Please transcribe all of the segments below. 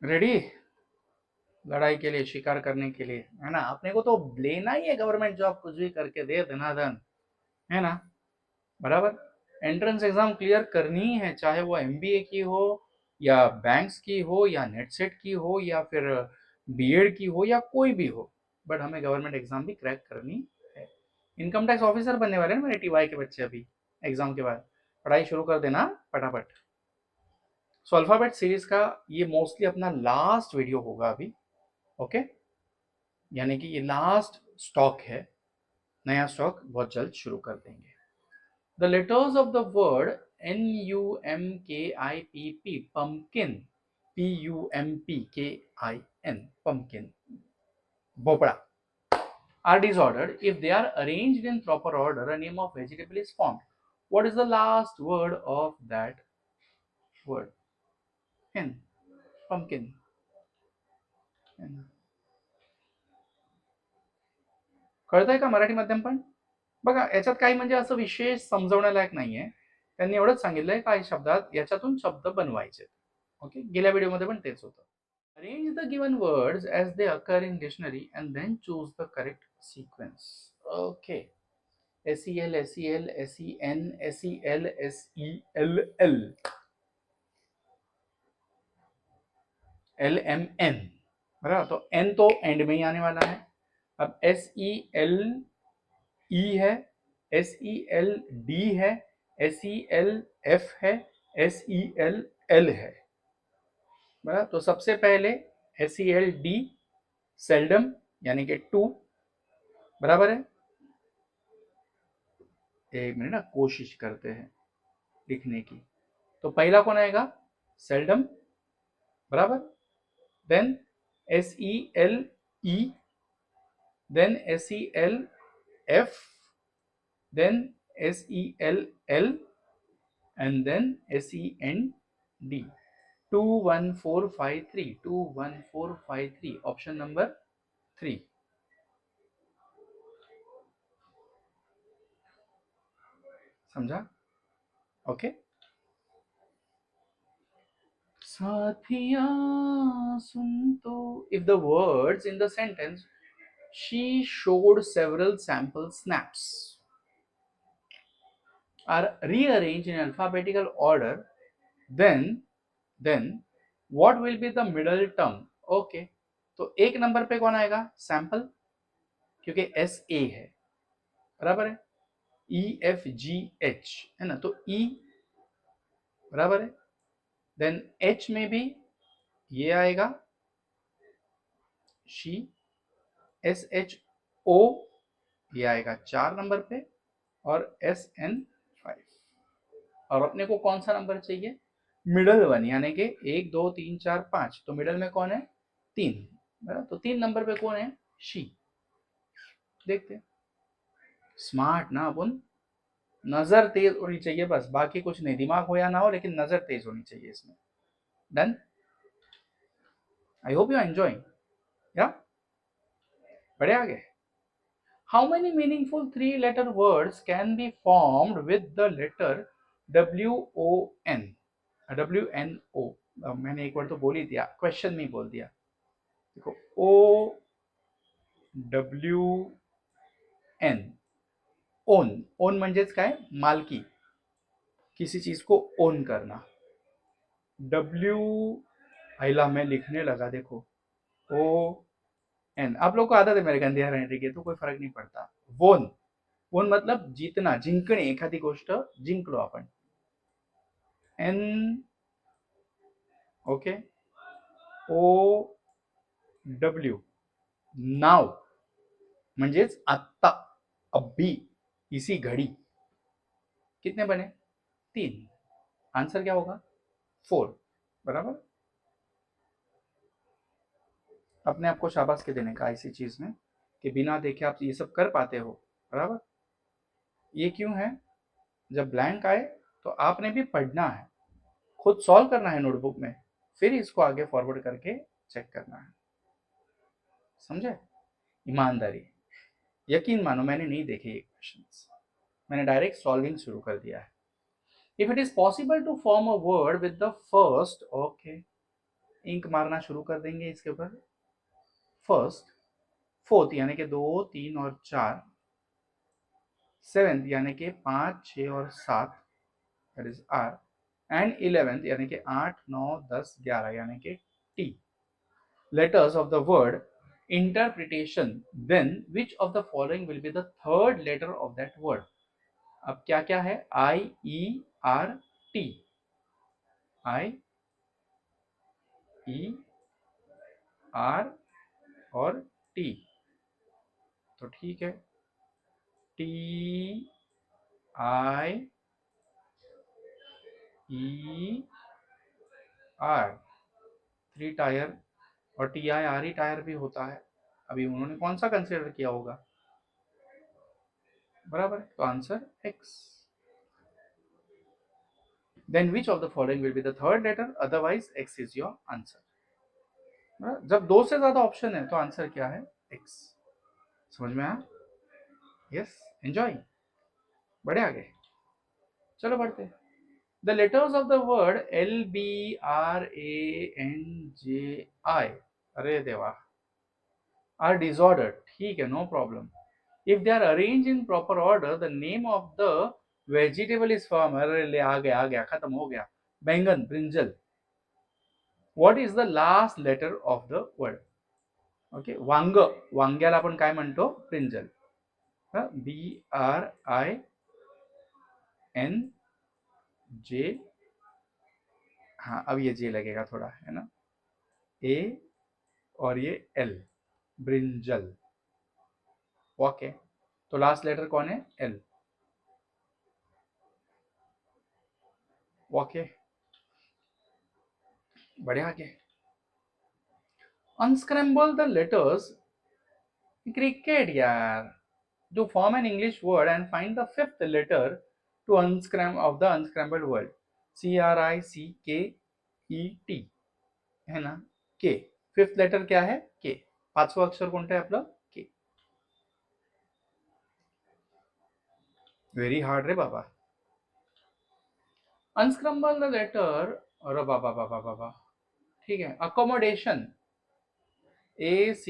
Ready लड़ाई के लिए, शिकार करने के लिए, है ना। अपने को तो लेना ही है गवर्नमेंट जॉब, कुछ भी करके दे देना धन, है ना। बराबर। एंट्रेंस एग्जाम क्लियर करनी ही है, चाहे वो एमबीए की हो या बैंक्स की हो या नेट सेट की हो या फिर बीएड की हो या कोई भी हो, बट हमें गवर्नमेंट एग्जाम भी क्रैक करनी है। इनकम टैक्स ऑफिसर बनने वाले हैं मेरे टीवाई के बच्चे अभी एग्जाम के बाद। पढ़ाई शुरू कर देना फटाफट। सो अल्फाबेट सीरीज का ये मोस्टली अपना लास्ट वीडियो होगा अभी। ओके, यानी कि ये लास्ट स्टॉक है, नया स्टॉक बहुत जल्द शुरू कर देंगे। The letters of the word NUMKIPP pumpkin, PUMPKIN pumpkin, भोपड़ा, are disordered if they are arranged in proper order. A name of vegetable is formed. What is the last word of that word? N, pumpkin. N. कळतंय का मराठी मध्यमपण? बघा याच्यात काही म्हणजे असं विशेष समजवण्यालायक नाहीये, त्यांनी एवढंच सांगितलंय काही शब्दात याच्यातून शब्द बनवायचे. ओके, गेल्या व्हिडिओमध्ये पण तेच होतं. Arrange the given words as they occur in dictionary and then choose the correct sequence. Okay, SEL SEL SEN SEL SELL LMN, बराबर। तो N तो एंड में ही आने वाला है। अब SELE है, SELD है, SELF है, SELL है, बराबर। तो सबसे पहले SELD सेल्डम यानी कि टू, बराबर है। एक मिनट ना, कोशिश करते हैं लिखने की। तो पहला कौन आएगा? सेल्डम, बराबर। Then SELE, then SELF, then SELL, and then SEND. 21453, 21453, option number 3। समझा? ओके। साथिया सुन तो, if the words in the sentence she showed several sample snaps are rearranged in alphabetical order, then what will be the middle term? Okay, तो एक number पे कौन आएगा? Sample, क्योंकि SA है, बराबर है। EFGH है ना, तो E, बराबर है। देन H में भी ये आएगा शी, SHO ये आएगा 4 नंबर पे, और SN5। और अपने को कौन सा नंबर चाहिए? मिडल वन, यानी कि 1 2 3 4 5, तो मिडल में कौन है? 3, बराबर। तो 3 नंबर पे कौन है? शी। देखते, स्मार्ट ना अपन, नजर तेज होनी चाहिए बस, बाकी कुछ नहीं। दिमाग हो या ना हो, लेकिन नजर तेज होनी चाहिए इसमें। Done. I hope you are enjoying. या बढ़े आगे। How many meaningful 3-letter words can be formed with the letter WON, WNO? मैंने एक वर्ड तो बोल ही दिया, क्वेश्चन में बोल दिया। देखो, OWN, ओन। ओन म्हणजेच काय? मालकी, किसी चीज को ओन करना। W, पहला मैं लिखने लगा, देखो ON। आप लोग को आदत है मेरे गंदे हैंडराइटिंग की, तो कोई फरक नहीं पड़ता। वोन, वोन मतलब जीतना, जिंकणे, एखादी गोष्ट जिंकलो आपण। N, ओके, OW, नाव, म्हणजेच आत्ता, अभी, इसी घड़ी। कितने बने? 3। आंसर क्या होगा? 4, बराबर। अपने आप को शाबाश के देने का इसी चीज में कि बिना देखे आप ये सब कर पाते हो, बराबर। ये क्यों है? जब ब्लैंक आए तो आपने भी पढ़ना है, खुद सॉल्व करना है नोटबुक में, फिर इसको आगे फॉरवर्ड करके चेक करना है। समझे? ईमानदारी, यकीन मानो मैंने नहीं देखे ये क्वेश्चंस, मैंने डायरेक्ट सॉल्विंग शुरू कर दिया है। If it is possible to form a word with the first, okay, ink मारना शुरू कर देंगे इसके ऊपर। फर्स्ट, फोर्थ यानी कि 2, 3 और 4, सेवेंथ यानी कि 5, 6 और 7, that is are, and 11th यानी कि 8, 9, 10, 11 यानी कि T. Letters of the word interpretation, then which of the following will be the third letter of that word? अब क्या क्या है? I, E, R, T, I, E, R और T। तो ठीक है, T, I, E, R, 3 tyre, और T I R E tyre भी होता है। अभी उन्होंने कौन सा कंसिडर किया होगा? बराबर, तो answer X. Then which of the following will be the third letter, otherwise X is your answer. जब 2 से ज्यादा ऑप्शन है तो आंसर क्या है? एक्स। समझ में आया? Yes, enjoy. बढ़े आगे, चलो बढ़ते। The letters of the word L B R A N J I, अरे देवा, आर डिसऑर्डर्ड, ठीक है, no problem. If they are arranged in proper order, the name of the vegetable is formed. अरे ले, आ गया, खत्म हो गया। बैंगन, brinjal. What is the last letter of the word? Okay, वांग, वांग्याला आपण काय म्हणतो? ब्रिंजल। BRINJ, हाँ अब ये जे लगेगा थोड़ा, है ना, ए और ये एल, ब्रिंजल। ओके, तो लास्ट लेटर कौन है? एल। ओके, बढ़िया आगे। Unscramble the letters, cricket यार, to form an English word and find the fifth letter to of the unscrambled word. CRICKET है ना, के। फिफ्थ लेटर क्या है? के। पाचवं अक्षर कोणतं आहे आपलं? के। व्हेरी हार्ड रे बाबा। अनस्क्रम्बल द लेटर, अरे बाबा बाबा बाबा, ठीक है। अकोमोडेशन, ACCOMMODATION,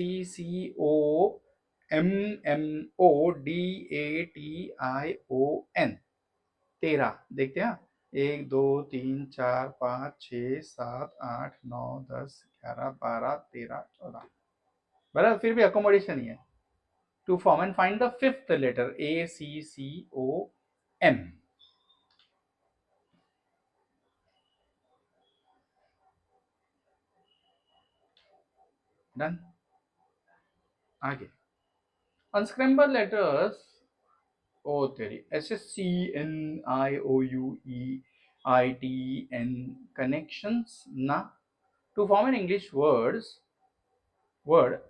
13 देखते हैं। 1 2 3 4 5 6 7 8 9 10 11 12 13 14, बराबर, फिर भी अकोमोडेशन ही है। To form and find the fifth letter, ACCOM। Done, आगे। अनस्क्रैम्बल लेटर्स, ओ तेरी, SSCNIOUEITN, connections ना। To form an English word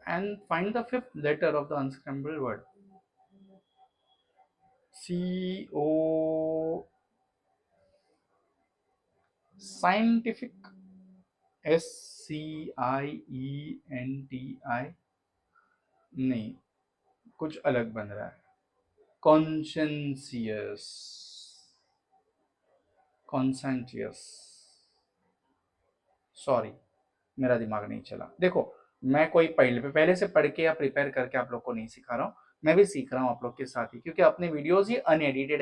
and find the fifth letter of the unscrambled word. CO, scientific, SCIENTI, नहीं, कुछ अलग बन रहा है। कॉन्शेंसियस, कॉन्सेंटियस, सॉरी मेरा दिमाग नहीं चला। देखो, मैं कोई पहले से पढ़ के या प्रिपेयर करके आप लोग को नहीं सिखा रहा हूँ, मैं भी सीख रहा हूँ आप लोग के साथ ही, क्योंकि अपने वीडियोस ही अनएडिटेड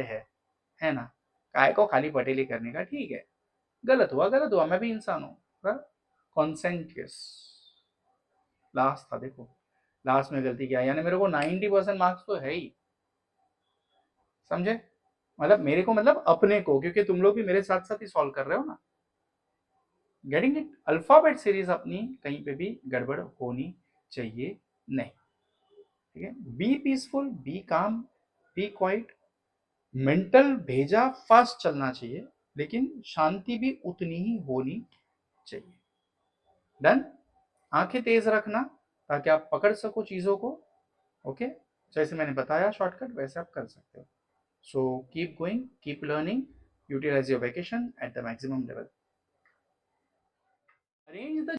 है ना। काय को खाली पटेली करने का, ठीक है। गलत हुआ, मैं भी इंसान हूँ। कॉन्सेंटियस लास्ट था, देखो लास्ट में गलती किया, यानी मेरे को 90% मार्क्स तो है ही, समझे? मतलब मेरे को, मतलब अपने को, क्योंकि तुम लोग भी मेरे साथ साथ ही सॉल्व कर रहे हो ना। Getting it? अल्फाबेट सीरीज अपनी कहीं पे भी गड़बड़ होनी चाहिए नहीं, ठीक है। बी पीसफुल, बी काम, बी क्वाइट। मेंटल भेजा फास्ट चलना चाहिए, लेकिन शांति भी उतनी ही होनी चाहिए। डन? आंखें तेज रखना ताकि आप पकड़ सको चीजों को। ओके, जैसे मैंने बताया शॉर्टकट, वैसे आप कर सकते हो। So keep going, keep learning, utilise your vacation at the maximum level. Arrange the